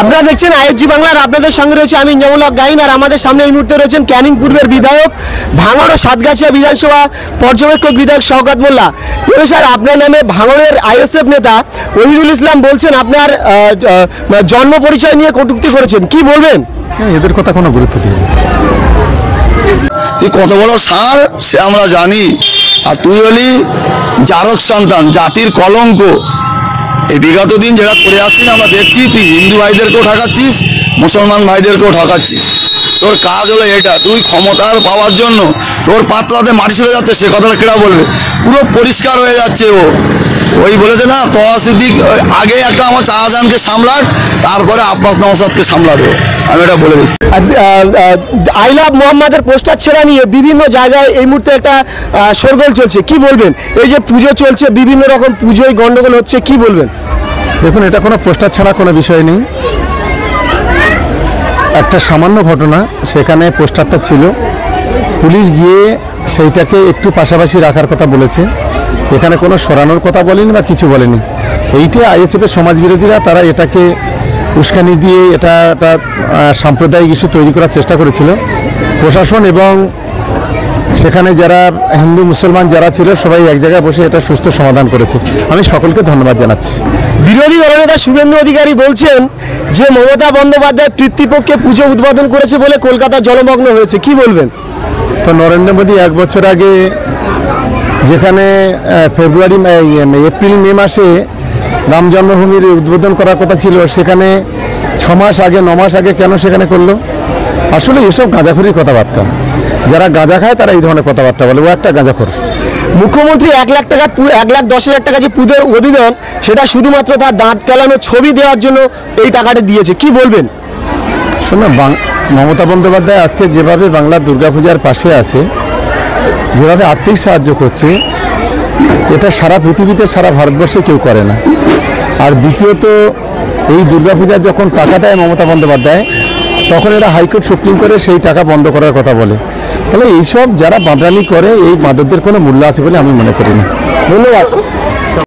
আপনারা দেখছেন আইএসজি বাংলার, আপনাদের সঙ্গে রয়েছে আমি ইনজামুল হক গাইন। আর আমাদের সামনে এই মুহূর্তে রয়েছেন ক্যানিং পূর্বের বিধায়ক, ভাঙড় ও সাতগাছিয়া বিধানসভা পর্যবেক্ষক বিধায়ক শওকত মোল্লা। এবার স্যার, আপনার নামে ভাঙড়ের আইএসএফ নেতা ওহিদুল ইসলাম বলছেন আপনার জন্ম পরিচয় নিয়ে কটূক্তি করেছেন, কি বলবেন? এদের কথা কোনো গুরুত্ব দিই না। তুই কত বড় সার সে আমরা জানি, আর তুই হলি জারক সন্তান, জাতির কলঙ্ক। এই বিগত দিন যেটা করে আসছিস আমরা দেখছি, তুই হিন্দু ভাইদেরকেও ঠকাচ্ছিস, মুসলমান ভাইদেরকেও ঠকাচ্ছিস। তোর কাজ হলো এটা, তুই ক্ষমতার পাওয়ার জন্য তোর পাতলাতে মাটি চলে যাচ্ছে, সে কথাটা কেটা বলবে? পুরো পরিষ্কার হয়ে যাচ্ছে। ওই বলেছে না, তোহা সিদ্দিক আগে একটা আমার শাহজাহানকে সামলাক, তারপরে আব্বাস নওশাদকে সামলাবে। আমি এটা বলে দিচ্ছি। আই লাভ মোহাম্মদের পোস্টার ছেড়া নিয়ে বিভিন্ন জায়গায় এই মুহূর্তে একটা শোরগোল চলছে, কি বলবেন? এই যে পুজো চলছে, বিভিন্ন রকম পুজোয় গন্ডগোল হচ্ছে, কি বলবেন? দেখুন, এটা কোনো পোস্টার ছাড়া কোনো বিষয় নেই। একটা সামান্য ঘটনা, সেখানে পোস্টারটা ছিল, পুলিশ গিয়ে সেইটাকে একটু পাশাপাশি রাখার কথা বলেছে। এখানে কোনো সরানোর কথা বলেনি বা কিছু বলেনি। এইটা আইএসএফের সমাজবিরোধীরা তারা এটাকে উস্কানি দিয়ে এটা একটা সাম্প্রদায়িক ইস্যু তৈরি করার চেষ্টা করেছিল। প্রশাসন এবং সেখানে যারা হিন্দু মুসলমান যারা ছিল সবাই এক জায়গায় বসে এটা সুস্থ সমাধান করেছে। আমি সকলকে ধন্যবাদ জানাচ্ছি। বিরোধী দলনেতা শুভেন্দু অধিকারী বলছেন যে মমতা বন্দ্যোপাধ্যায় পিতৃপক্ষে পুজো উদ্বোধন করেছে বলে কলকাতা জলমগ্ন হয়েছে, কি বলবেন? তো নরেন্দ্র মোদী 1 বছর আগে যেখানে এপ্রিল মে মাসে রাম জন্মভূমির উদ্বোধন করার কথা ছিল, সেখানে 6 মাস আগে 9 মাস আগে কেন সেখানে করলো? আসলে এসব গাঁজাখুরির কথাবার্তা। যারা গাঁজা খায় তারা এই ধরনের কথাবার্তা বলে। ও একটা গাঁজাখোর। মুখ্যমন্ত্রী 1,10,00,000 টাকা যে পুজো অধিদান, সেটা শুধুমাত্র তার দাঁত কেলানো ছবি দেওয়ার জন্য এই টাকাটা দিয়েছে, কি বলবেন? শোনো, মমতা বন্দ্যোপাধ্যায় আজকে যেভাবে বাংলার দুর্গাপূজার পাশে আছে, যেভাবে আর্থিক সাহায্য করছে, এটা সারা পৃথিবীতে সারা ভারতবর্ষে কেউ করে না। আর দ্বিতীয়ত, এই দুর্গাপূজার যখন টাকা দেয় মমতা বন্দ্যোপাধ্যায়, তখন এরা হাইকোর্ট সুপ্রিম কোর্টে সেই টাকা বন্ধ করার কথা বলে। ফলে এইসব যারা বাঁদরানি করে, এই মাদকদের কোনো মূল্য আছে বলে আমি মনে করি না। ধন্যবাদ।